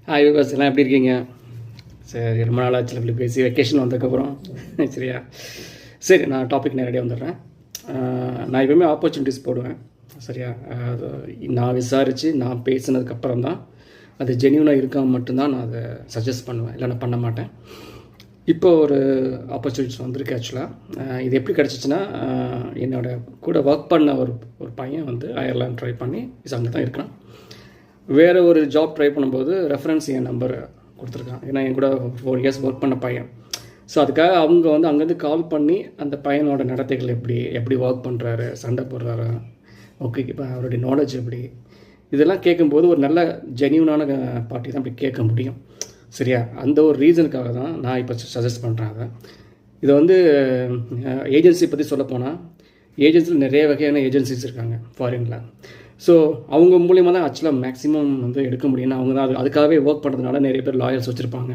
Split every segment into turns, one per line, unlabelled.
Hi விவாஸ், எல்லாம் எப்படி இருக்கீங்க? சரி, ரொம்ப நாள் ஆச்சு இப்படி பேசி வெக்கேஷன் வந்ததுக்கப்புறம். சரியா? சரி, நான் டாபிக் நேரடியாக வந்துடுறேன். நான் எப்பவுமே ஆப்பர்ச்சுனிட்டிஸ் போடுவேன். சரியா? நான் விசாரித்து நான் பேசினதுக்கப்புறம் தான் அது ஜென்யூனாக இருக்காமல் மட்டும்தான் நான் அதை சஜஸ்ட் பண்ணுவேன், இல்லை நான் பண்ண மாட்டேன். இப்போ ஒரு ஆப்பர்ச்சுனிட்டிஸ் வந்திருக்கு. ஆக்சுவலாக இது எப்படி கிடச்சிச்சின்னா, என்னோட கூட ஒர்க் பண்ண ஒரு பையன் வந்து அயர்லாந்து ட்ரை பண்ணி அங்கே தான் இருக்கிறான். வேறு ஒரு ஜாப் ட்ரை பண்ணும்போது ரெஃபரன்ஸ் என் நம்பர் கொடுத்துருக்கான். ஏன்னா என் கூட 4 இயர்ஸ் ஒர்க் பண்ண பையன். ஸோ அதுக்காக அவங்க வந்து அங்கேருந்து கால் பண்ணி அந்த பையனோட நடத்தைகள் எப்படி ஒர்க் பண்ணுறாரு, சண்டை போடுறாரு, ஓகே இப்போ அவருடைய நாலேஜ் எப்படி, இதெல்லாம் கேட்கும்போது ஒரு நல்ல ஜென்யூனான பார்ட்டி தான் அப்படி கேட்க முடியும். சரியா? அந்த ஒரு ரீசனுக்காக தான் நான் இப்போ சஜஸ்ட் பண்ணுறேன். அதை இதை வந்து ஏஜென்சி பற்றி சொல்லப்போனால், ஏஜென்சியில் நிறைய வகையான ஏஜென்சிஸ் இருக்காங்க ஃபாரினில். ஸோ அவங்க மூலிமா தான் ஆக்சுவலாக மேக்ஸிமம் வந்து எடுக்க முடியும்னா, அவங்க தான் அதுக்காகவே ஒர்க் பண்ணுறதுனால நிறைய பேர் லாயர்ஸ் வச்சுருப்பாங்க.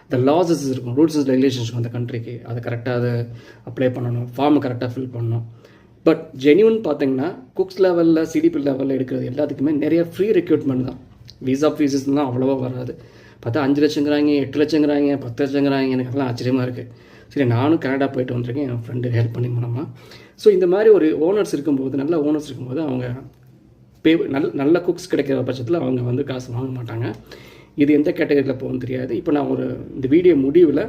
இந்த லாஸஸ் இருக்கும், ரூல்ஸ் அண்ட் ரெகுலேஷன்ஸ் அந்த கண்ட்ரிக்கு, அதை கரெக்டாக அதை அப்ளை பண்ணணும், ஃபார்மை கரெக்டாக ஃபில் பண்ணணும். பட் ஜென்யூன் பார்த்தீங்கன்னா குக்ஸ் லெவலில், சிடிபி லெவலில் எடுக்கிறது எல்லாத்துக்குமே நிறைய ஃப்ரீ ரெக்ரூட்மெண்ட் தான். விசா ஃபீஸஸ்லாம் அவ்வளோவா வராது. பார்த்தா 5 லட்சங்கிறாங்க, 8 லட்சங்கிறாங்க, 10 லட்சங்கிறாங்க. எனக்கு எல்லாம் ஆச்சரியமாக இருக்குது. சரி, நானும் கனடா போயிட்டு வந்திருக்கேன் என் ஃப்ரெண்டு ஹெல்ப் பண்ணி மூலமாக. ஸோ இந்த மாதிரி ஒரு ஓனர்ஸ் இருக்கும்போது, நல்ல ஓனர்ஸ் இருக்கும்போது அவங்க நல்ல குக்ஸ் கிடைக்கிற பட்சத்தில் அவங்க வந்து காசு வாங்க மாட்டாங்க. இது எந்த கேட்டகரியில் போகணும்னு தெரியாது. இப்போ நான் இந்த வீடியோ முடிவில்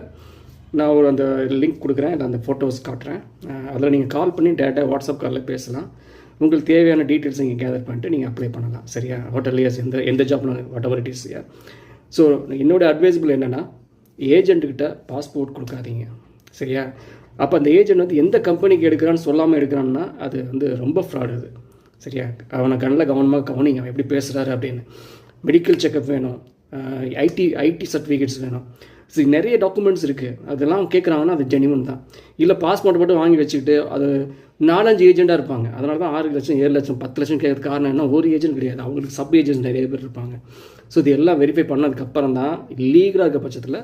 நான் அந்த லிங்க் கொடுக்குறேன், இல்லை அந்த ஃபோட்டோஸ் காட்டுறேன். அதில் நீங்கள் கால் பண்ணி டேரெக்டாக வாட்ஸ்அப் காலில் பேசலாம். உங்களுக்கு தேவையான டீட்டெயில்ஸ் நீங்கள் கேதர் பண்ணிட்டு நீங்கள் அப்ளை பண்ணலாம். சரியா? ஹோட்டல்லையஸ் எந்த ஜாப்ல what ever it is. So என்னோடய அட்வைஸபிள் என்னென்னா, ஏஜென்ட்டுக்கிட்ட பாஸ்போர்ட் கொடுக்காதீங்க. சரியா? அப்போ அந்த ஏஜென்ட் வந்து எந்த கம்பெனிக்கு எடுக்கிறான்னு சொல்லாமல் எடுக்கிறான்னா அது வந்து ரொம்ப ஃப்ராட். அது சரியா? அவனை கவனமாக கவனிங்க, அவன் எப்படி பேசுகிறாரு அப்படின்னு. மெடிக்கல் செக்கப் வேணும், ஐடி சர்டிஃபிகேட்ஸ் வேணும். சரி, நிறைய டாக்குமெண்ட்ஸ் இருக்குது. அதெல்லாம் கேட்குறாங்கன்னா அது ஜென்யூன் தான். இல்லை பாஸ்போர்ட் மட்டும் வாங்கி வச்சுக்கிட்டு அது 4-5 ஏஜெண்ட்டாக இருப்பாங்க. அதனால தான் 6 லட்சம், 7 லட்சம், 10 லட்சம் கேட்கறது காரணம் என்ன? ஒரு ஏஜென்ட் கிடையாது, அவங்களுக்கு சப் ஏஜென்ட்ஸ் நிறைய பேர் இருப்பாங்க. ஸோ இது எல்லாம் வெரிஃபை பண்ணதுக்கப்புறம் தான் இல்லீகலாக இருக்க பட்சத்தில்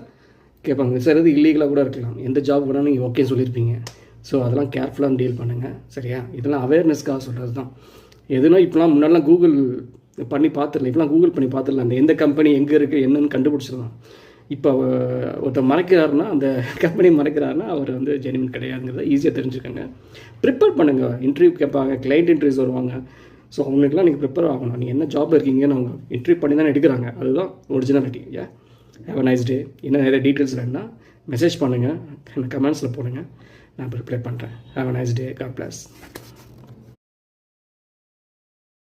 கேட்பாங்க. சார் இது இல்லீகலாக கூட இருக்கலாம், எந்த ஜாப் கூட நீங்கள் ஓகேன்னு சொல்லியிருப்பீங்க. ஸோ அதெல்லாம் கேர்ஃபுல்லாக டீல் பண்ணுங்கள். சரியா? இதெல்லாம் அவேர்னஸ்க்காக சொல்கிறது தான். எதுனா இப்போலாம் முன்னாடிலாம் கூகுள் பண்ணி பார்த்துடல, இப்போலாம் கூகுள் பண்ணி பார்த்துடலாம், அந்த எந்த கம்பெனி எங்கே இருக்குது என்னன்னு கண்டுபிடிச்சிடலாம். இப்போ ஒருத்தர் மறைக்கிறாருன்னா, அந்த கம்பெனி மறைக்கிறாருன்னா அவர் வந்து ஜென்யூன் கிடையாதுங்கிறத ஈஸியாக தெரிஞ்சுக்கோங்க. ப்ரிப்பேர் பண்ணுங்கள். இன்டர்வியூ கேட்பாங்க, கிளைண்ட் இன்டர்வியூஸ் வருவாங்க. ஸோ அவங்களுக்குலாம் நீங்கள் ப்ரிப்பேர் ஆகணும். நீங்கள் என்ன ஜாப் இருக்கீங்கன்னு அவங்க இன்டர்வியூ பண்ணி தானே எடுக்கிறாங்க. அதுதான் ஒரிஜினாலிட்டி. ஹேவ் அ நைஸ் டே. இன்னும் நிறைய டீட்டெயில்ஸ் வேணுன்னா மெசேஜ் பண்ணுங்கள், கமெண்ட்ஸில் போடுங்க, நான் ரிப்ளை பண்ணுறேன். Have a nice day. God plus.